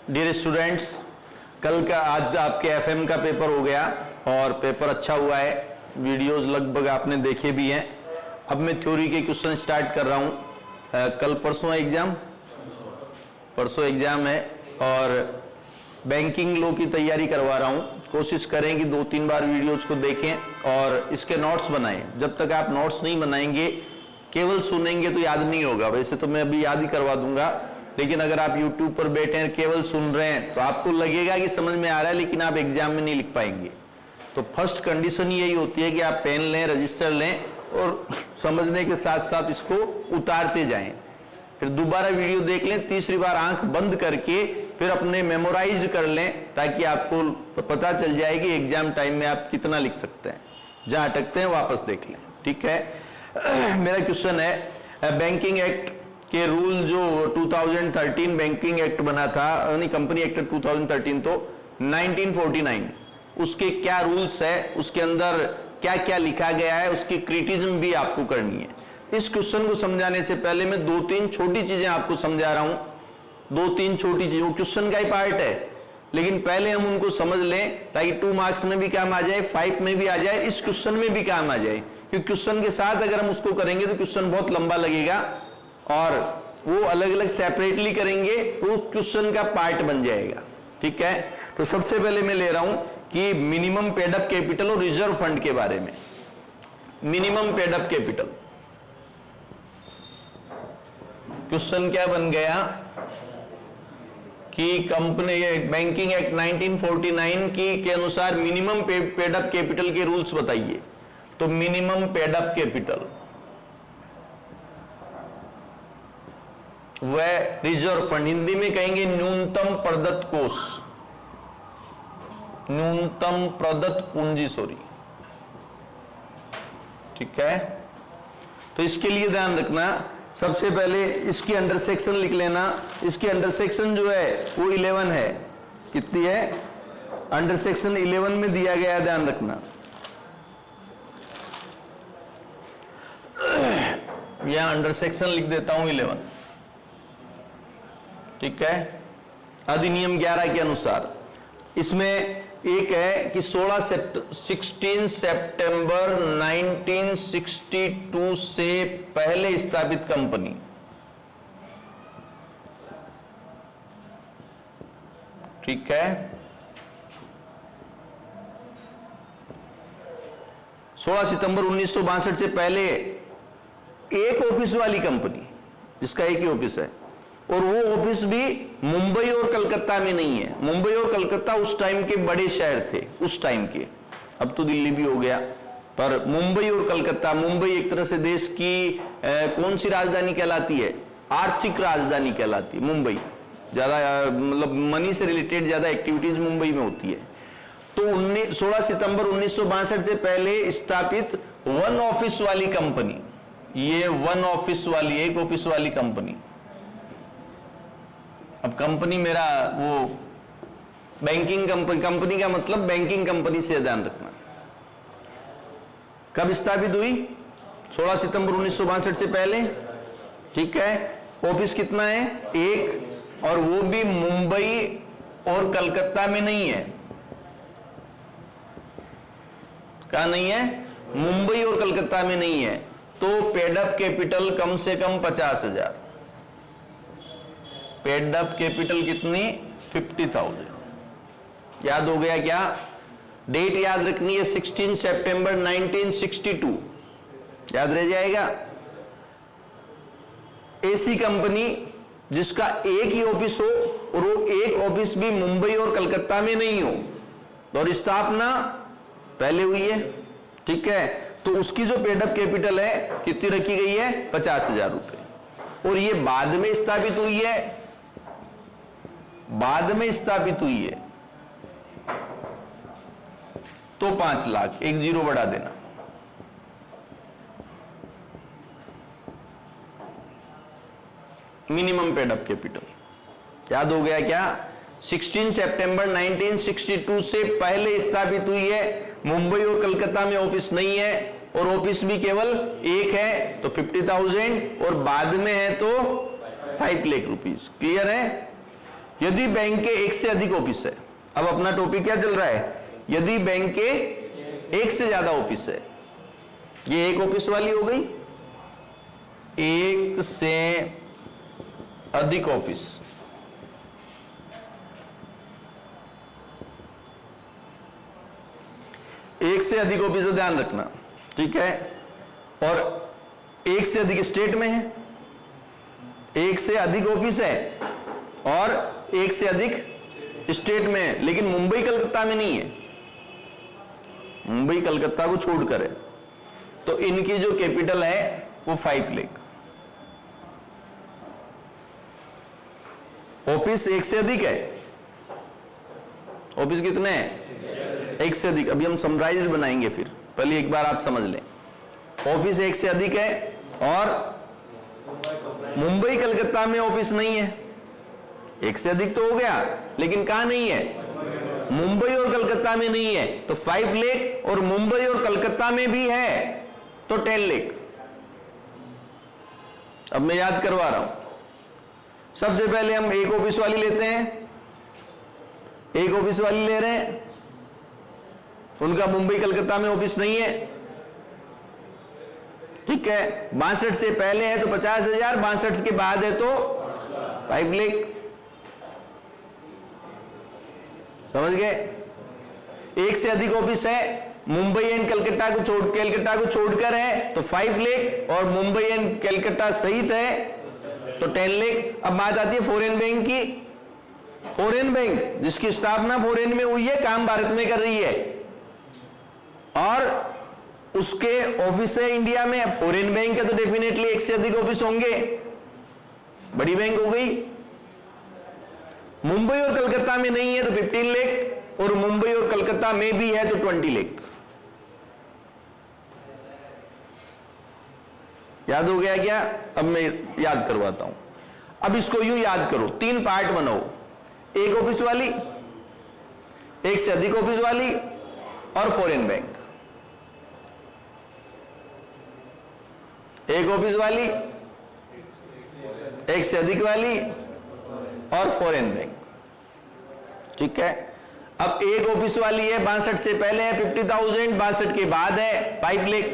Dear students, कल का आज आपके एफएम का पेपर हो गया और पेपर अच्छा हुआ है। वीडियोस लगभग आपने देखे भी हैं। अब मैं थ्योरी के क्वेश्चन स्टार्ट कर रहा हूं। कल परसों एग्जाम है और बैंकिंग लॉ की तैयारी करवा रहा हूं। कोशिश करें कि 2-3 बार वीडियोज को देखें और इसके नोट्स बनाएं। जब तक आप नोट्स नहीं बनाएंगे, केवल सुनेंगे तो याद नहीं होगा। वैसे तो मैं अभी याद ही करवा दूंगा, लेकिन अगर आप YouTube पर बैठे हैं केवल सुन रहे हैं तो आपको लगेगा कि समझ में आ रहा है, लेकिन आप एग्जाम में नहीं लिख पाएंगे। तो फर्स्ट कंडीशन यही होती है कि आप पेन लें, रजिस्टर लें और समझने के साथ साथ इसको उतारते जाएं। फिर दोबारा वीडियो देख लें, तीसरी बार आंख बंद करके फिर अपने मेमोराइज कर लें, ताकि आपको पता चल जाए कि एग्जाम टाइम में आप कितना लिख सकते हैं। जहां अटकते हैं वापस देख लें, ठीक है। मेरा क्वेश्चन है, बैंकिंग एक्ट के रूल जो 2013 बैंकिंग एक्ट बना था, यानी कंपनी एक्ट 2013, तो 1949 उसके क्या रूल्स है, उसके अंदर क्या क्या लिखा गया है, उसकी क्रिटिसिज्म भी आपको करनी है। इस क्वेश्चन को समझाने से पहले मैं 2-3 छोटी चीजें आपको समझा रहा हूं। 2-3 छोटी चीजें, वो क्वेश्चन का ही पार्ट है, लेकिन पहले हम उनको समझ लें ताकि 2 मार्क्स में भी काम आ जाए, 5 में भी आ जाए, इस क्वेश्चन में भी काम आ जाए। क्योंकि क्वेश्चन के साथ अगर हम उसको करेंगे तो क्वेश्चन बहुत लंबा लगेगा और वो अलग अलग सेपरेटली करेंगे तो क्वेश्चन का पार्ट बन जाएगा, ठीक है। तो सबसे पहले मैं ले रहा हूं कि मिनिमम पेड अप कैपिटल और रिजर्व फंड के बारे में। Minimum paid up capital, question क्या बन गया कि कंपनी बैंकिंग एक्ट 1949 के अनुसार मिनिमम पेड अप कैपिटल के रूल्स बताइए। तो मिनिमम पेड अप कैपिटल वह रिजर्व फंड, हिंदी में कहेंगे न्यूनतम प्रदत्त कोष, न्यूनतम प्रदत्त पूंजी, सॉरी, ठीक है। तो इसके लिए ध्यान रखना, सबसे पहले इसकी अंडर सेक्शन लिख लेना। इसकी अंडर सेक्शन जो है वो 11 है। कितनी है? अंडर सेक्शन 11 में दिया गया है, ध्यान रखना। यहां अंडर सेक्शन लिख देता हूं 11, ठीक है। अधिनियम 11 के अनुसार इसमें एक है कि 16 सितंबर 1962 से पहले स्थापित कंपनी, ठीक है। 16 सितंबर 1962 से पहले एक ऑफिस वाली कंपनी, जिसका एक ही ऑफिस है, और वो ऑफिस भी मुंबई और कलकत्ता में नहीं है। मुंबई और कलकत्ता उस टाइम के बड़े शहर थे, उस टाइम के, अब तो दिल्ली भी हो गया, पर मुंबई और कलकत्ता। मुंबई एक तरह से देश की कौन सी राजधानी कहलाती है? आर्थिक राजधानी कहलाती है मुंबई। ज्यादा मतलब मनी से रिलेटेड ज्यादा एक्टिविटीज मुंबई में होती है। तो 16 सितंबर 1962 से पहले स्थापित वन ऑफिस वाली कंपनी, ये वन ऑफिस वाली, एक ऑफिस वाली कंपनी। अब कंपनी मेरा वो बैंकिंग कंपनी का मतलब बैंकिंग कंपनी से ध्यान रखना। कब स्थापित हुई? 16 सितंबर 1962 से पहले, ठीक है। ऑफिस कितना है? एक, और वो भी मुंबई और कलकत्ता में नहीं है। कहां नहीं है? मुंबई और कलकत्ता में नहीं है। तो पेड अप कैपिटल कम से कम 50,000। पेड अप कैपिटल कितनी? 50,000। याद हो गया क्या? डेट याद रखनी है, 16 सितंबर 1962, याद रह जाएगा। ऐसी कंपनी जिसका एक ही ऑफिस हो और वो एक ऑफिस भी मुंबई और कलकत्ता में नहीं हो, और स्थापना पहले हुई है, ठीक है। तो उसकी जो पेड अप कैपिटल है कितनी रखी गई है? 50,000 रुपए। और ये बाद में स्थापित हुई है, बाद में स्थापित हुई है, तो 5 लाख, एक जीरो बढ़ा देना। मिनिमम पेड अप कैपिटल याद हो गया क्या? 16 सितंबर 1962 से पहले स्थापित हुई है, मुंबई और कलकत्ता में ऑफिस नहीं है, और ऑफिस भी केवल एक है, तो 50,000, और बाद में है तो 5 लाख रुपीस। क्लियर है? यदि बैंक के एक से अधिक ऑफिस है, अब अपना टॉपिक क्या चल रहा है, यदि बैंक के एक से ज्यादा ऑफिस है, ये एक ऑफिस वाली हो गई, एक से अधिक ऑफिस, एक से अधिक ऑफिस का ध्यान रखना, ठीक है, और एक से अधिक स्टेट में है, एक से अधिक ऑफिस है और एक से अधिक स्टेट में है, लेकिन मुंबई कलकत्ता में नहीं है, मुंबई कलकत्ता को छोड़कर है, तो इनकी जो कैपिटल है वो 5 लाख। ऑफिस एक से अधिक है, ऑफिस कितने हैं, एक से अधिक। अभी हम समराइज बनाएंगे, फिर पहले एक बार आप समझ लें, ऑफिस एक से अधिक है और मुंबई कलकत्ता में ऑफिस नहीं है, एक से अधिक तो हो गया, लेकिन कहां नहीं है, मुंबई और कलकत्ता में नहीं है, तो 5 लाख, और मुंबई और कलकत्ता में भी है तो 10 लाख। अब मैं याद करवा रहा हूं, सबसे पहले हम एक ऑफिस वाली लेते हैं, एक ऑफिस वाली ले रहे हैं, उनका मुंबई कलकत्ता में ऑफिस नहीं है, ठीक है, 62 से पहले है तो 50,000, 62 के बाद है तो 5 लाख। समझ गए, एक से अधिक ऑफिस है, मुंबई एंड कलकत्ता को छोड़कर है तो 5 लाख, और मुंबई एंड कलकत्ता सहित है तो 10 लाख। अब बात आती है फॉरेन बैंक की, फॉरेन बैंक जिसकी स्थापना फॉरेन में हुई है, काम भारत में कर रही है, और उसके ऑफिस है इंडिया में, फॉरेन बैंक है तो डेफिनेटली एक से अधिक ऑफिस होंगे, बड़ी बैंक हो गई। मुंबई और कलकत्ता में नहीं है तो 15 लाख, और मुंबई और कलकत्ता में भी है तो 20 लाख। याद हो गया क्या? अब मैं याद करवाता हूं। अब इसको यूं याद करो, 3 पार्ट बनाओ, एक ऑफिस वाली, एक से अधिक ऑफिस वाली और फॉरेन बैंक। एक ऑफिस वाली, एक से अधिक वाली और फॉरेन बैंक, ठीक है। अब एक ऑफिस वाली है, 62 से पहले है 50,000, 62 के बाद है 5 लाख।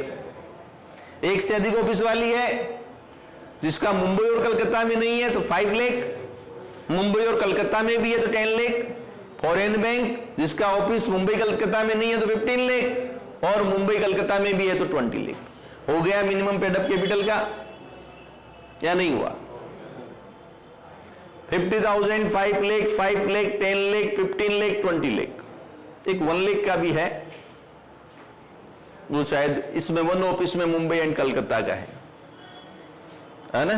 एक से अधिक ऑफिस वाली है जिसका मुंबई और कलकत्ता में नहीं है तो 5 लाख, मुंबई और कलकत्ता में भी है तो 10 लाख। फॉरेन बैंक जिसका ऑफिस मुंबई कलकत्ता में नहीं है तो 15 लाख, और मुंबई कलकत्ता में भी है तो 20 लाख। हो गया मिनिमम पेड अप कैपिटल का, या नहीं हुआ? 50,000, 5 लाख, 5 लाख, 10 लाख, 15 लाख, 20 लाख। एक 1 लाख का भी है, वो शायद इसमें 1 ऑफिस में मुंबई एंड कलकत्ता का है ना?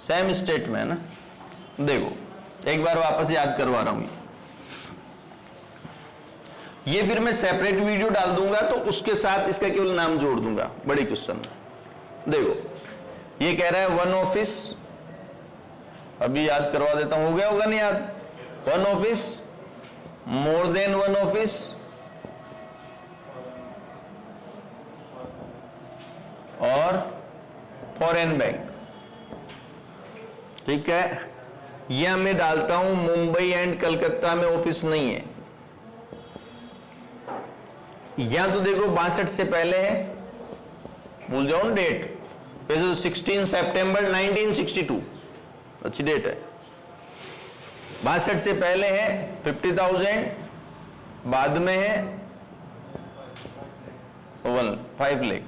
सेम स्टेट में है ना? देखो एक बार वापस याद करवा रहा हूं, ये फिर मैं सेपरेट वीडियो डाल दूंगा तो उसके साथ इसका केवल नाम जोड़ दूंगा बड़े क्वेश्चन में। देखो ये कह रहा है 1 ऑफिस, अभी याद करवा देता हूं, हो गया होगा नहीं याद? 1 ऑफिस, मोर देन 1 ऑफिस, और फॉरेन बैंक, ठीक है। यह मैं डालता हूं मुंबई एंड कलकत्ता में ऑफिस नहीं है, या तो देखो 62 से पहले है, भूल जाओ ना डेट, वैसे तो 16 सितंबर 1962 अच्छी डेट है। 62 से पहले है 50,000, बाद में है 5 लाख,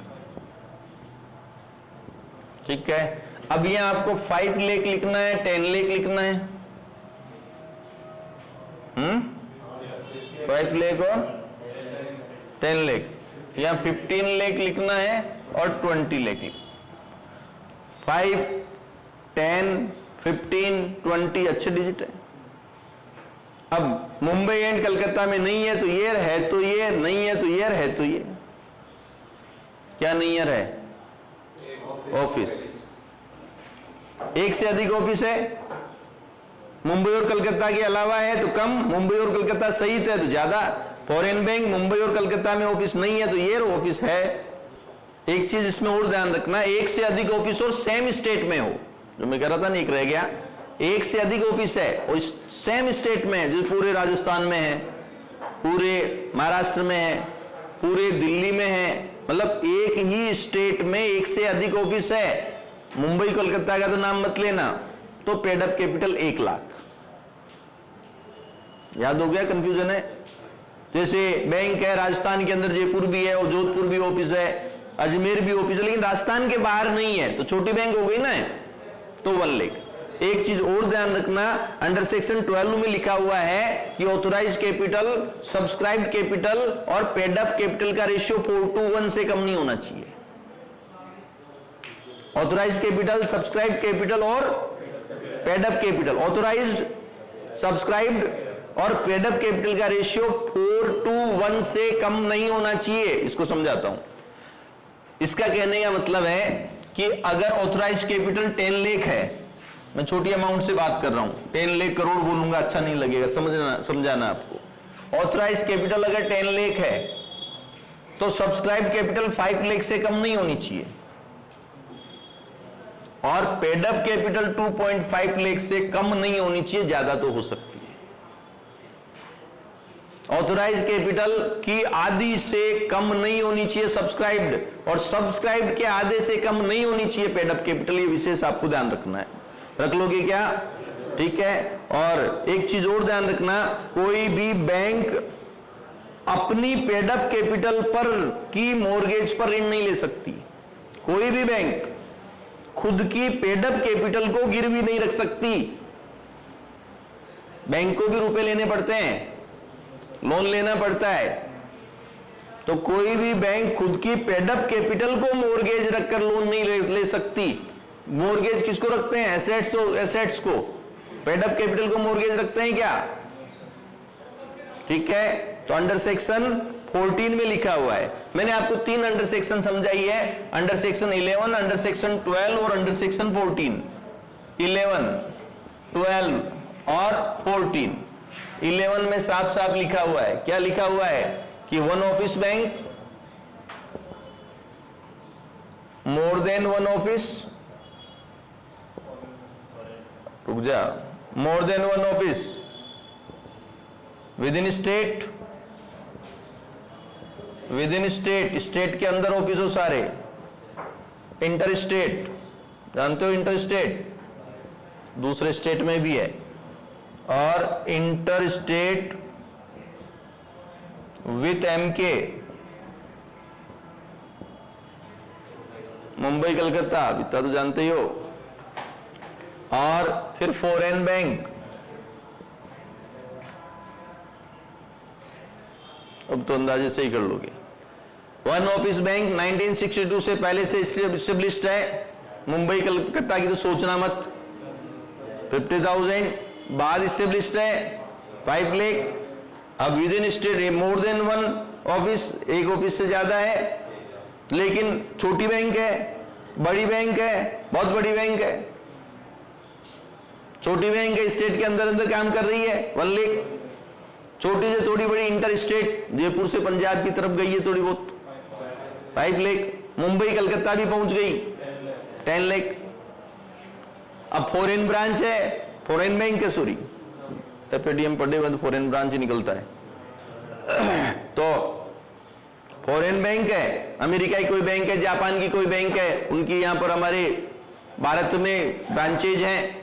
ठीक है। अब यहां आपको 5 लाख लिखना है, 10 लाख लिखना है, 5 लाख और 10 लाख, यहां 15 लाख लिखना है और 20 लाख। 5, 10, 15, 20 अच्छे डिजिट है। अब मुंबई एंड कलकत्ता में नहीं है तो ये है, तो ये नहीं है तो ये है, तो ये क्या नहीं है? ऑफिस। एक से अधिक ऑफिस है, मुंबई और कलकत्ता के अलावा है तो कम, मुंबई और कलकत्ता सहित है तो ज्यादा। फॉरेन बैंक मुंबई और कलकत्ता में ऑफिस नहीं है तो ये ऑफिस है। एक चीज इसमें और ध्यान रखना, एक से अधिक ऑफिस और सेम स्टेट में हो, जो मैं कह रहा था ना, एक रह गया। एक से अधिक ऑफिस है और सेम स्टेट में है, जो पूरे राजस्थान में है, पूरे महाराष्ट्र में है, पूरे दिल्ली में है, मतलब एक ही स्टेट में एक से अधिक ऑफिस है। मुंबई कोलकाता का तो नाम मत लेना। तो पेड अप कैपिटल 1 लाख। याद हो गया? कंफ्यूजन है? जैसे बैंक है राजस्थान के अंदर, जयपुर भी है और जोधपुर भी ऑफिस है, अजमेर भी ऑफिस है, लेकिन राजस्थान के बाहर नहीं है, तो छोटी बैंक हो गई ना, तो 1 लाख। एक चीज और ध्यान रखना, अंडर सेक्शन 12 में लिखा हुआ है कि ऑथोराइज कैपिटल, सब्सक्राइब्ड कैपिटल और पेड अप कैपिटल का रेशियो 4:1 से कम नहीं होना चाहिए। ऑथोराइज कैपिटल, सब्सक्राइब्ड कैपिटल और paid up capital, authorised, subscribed और पेड अप कैपिटल का रेशियो 4:1 से कम नहीं होना चाहिए। इसको समझाता हूं। इसका कहने का मतलब है कि अगर ऑथोराइज कैपिटल 10 लाख है, मैं छोटी अमाउंट से बात कर रहा हूं, 10 लाख करोड़ बोलूंगा अच्छा नहीं लगेगा, समझाना आपको। ऑथोराइज कैपिटल अगर 10 लाख है तो सब्सक्राइब कैपिटल 5 लाख से कम नहीं होनी चाहिए और पेड अप कैपिटल 2.5 लाख से कम नहीं होनी चाहिए, ज्यादा तो हो सकती है। ऑथोराइज कैपिटल की आधी से कम नहीं होनी चाहिए सब्सक्राइब्ड, और सब्सक्राइब्ड के आधे से कम नहीं होनी चाहिए पेड अप कैपिटल। ये विशेष आपको ध्यान रखना है। रख लोगे क्या? ठीक है। और एक चीज और ध्यान रखना, कोई भी बैंक अपनी पेड अप कैपिटल पर की मॉर्गेज पर ऋण नहीं ले सकती। कोई भी बैंक खुद की पेड अप कैपिटल को गिरवी नहीं रख सकती। बैंक को भी रुपए लेने पड़ते हैं, लोन लेना पड़ता है, तो कोई भी बैंक खुद की पेड अप कैपिटल को मॉर्गेज रखकर लोन नहीं ले सकती। मॉर्गेज किसको रखते हैं? एसेट्स को। पेड अप कैपिटल को मॉर्गेज रखते हैं क्या? ठीक है। तो अंडर सेक्शन 14 में लिखा हुआ है। मैंने आपको 3 अंडर सेक्शन समझाई है, अंडर सेक्शन 11, अंडर सेक्शन 12 और अंडर सेक्शन 14। 11, 12 और 14। 11 में साफ साफ लिखा हुआ है, क्या लिखा हुआ है कि one office bank, more than one office, रुक जा, more than one office with in state, with in state, state के अंदर ऑफिस हो सारे, इंटर स्टेट, जानते हो इंटर स्टेट, दूसरे स्टेट में भी है, और inter state with MK, Mumbai Calcutta, इतना तो जानते ही हो, और फिर फॉरेन बैंक, अब तो अंदाजे से ही कर लोगे। वन ऑफिस बैंक 1962 से पहले से एस्टेब्लिश्ड है। मुंबई कलकत्ता की तो सोचना मत। 50,000 बाद एस्टेब्लिश्ड है, 5 लाख। अब with in state more than one office, एक ऑफिस से ज्यादा है, लेकिन छोटी बैंक है, बड़ी बैंक है, बहुत बड़ी बैंक है। छोटी बैंक है, स्टेट के अंदर अंदर काम कर रही है, 1 लाख। छोटी से थोड़ी बड़ी इंटर स्टेट, जयपुर से पंजाब की तरफ गई है थोड़ी बहुत, 5 लाख। मुंबई कलकत्ता भी पहुंच गई, 10 लाख। अब फॉरेन ब्रांच है, फॉरेन बैंक है, सॉरी, तब पेटीएम पढ़े हुए तो फॉरेन ब्रांच ही निकलता है। तो फॉरेन बैंक है, अमेरिका की कोई बैंक है, जापान की कोई बैंक है, उनकी यहां पर हमारे भारत में ब्रांचेज हैं।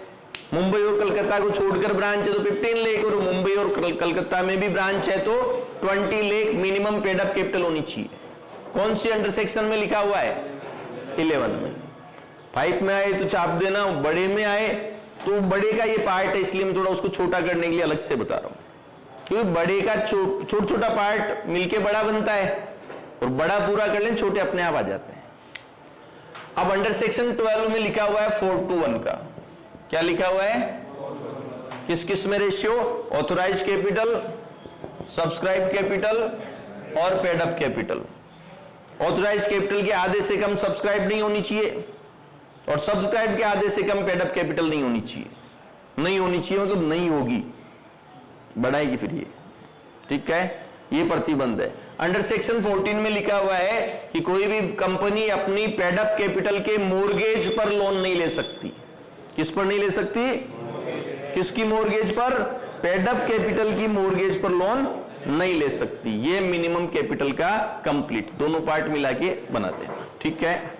मुंबई और कलकत्ता को छोड़कर ब्रांच है तो 15 लाख, और मुंबई और कलकत्ता में भी ब्रांच है तो 20 lakh minimum paid up capital होनी चाहिए। कौन सी अंडर सेक्शन में लिखा हुआ है? 11 में। 5 में आए तो छाप देना, बड़े में आए तो बड़े का ये पार्ट है, इसलिए मैं थोड़ा उसको छोटा करने के लिए अलग से बता रहा हूं, क्योंकि बड़े का छोटा छोटा पार्ट मिलके बड़ा बनता है, और बड़ा पूरा कर लें छोटे अपने आप आ जाते हैं। अब अंडर सेक्शन 12 में लिखा हुआ है 4:1 का, क्या लिखा हुआ है? किस किस में ratio? Authorise capital, subscribe capital और paid up capital. Authorise capital के आधे से कम सब्सक्राइब नहीं होनी चाहिए, और सब्सक्राइब के आधे से कम पेड अप कैपिटल नहीं होनी चाहिए। नहीं होनी चाहिए मतलब नहीं होगी, बढ़ाएगी फिर ये, ठीक है, ये प्रतिबंध है। अंडर सेक्शन 14 में लिखा हुआ है कि कोई भी कंपनी अपनी पेड अप कैपिटल के मॉर्गेज पर लोन नहीं ले सकती। किस पर नहीं ले सकती? किसकी मॉर्गेज पर? पेड अप कैपिटल की मॉर्गेज पर लोन नहीं ले सकती। ये मिनिमम कैपिटल का कंप्लीट दोनों पार्ट मिला के बनाते हैं। ठीक है।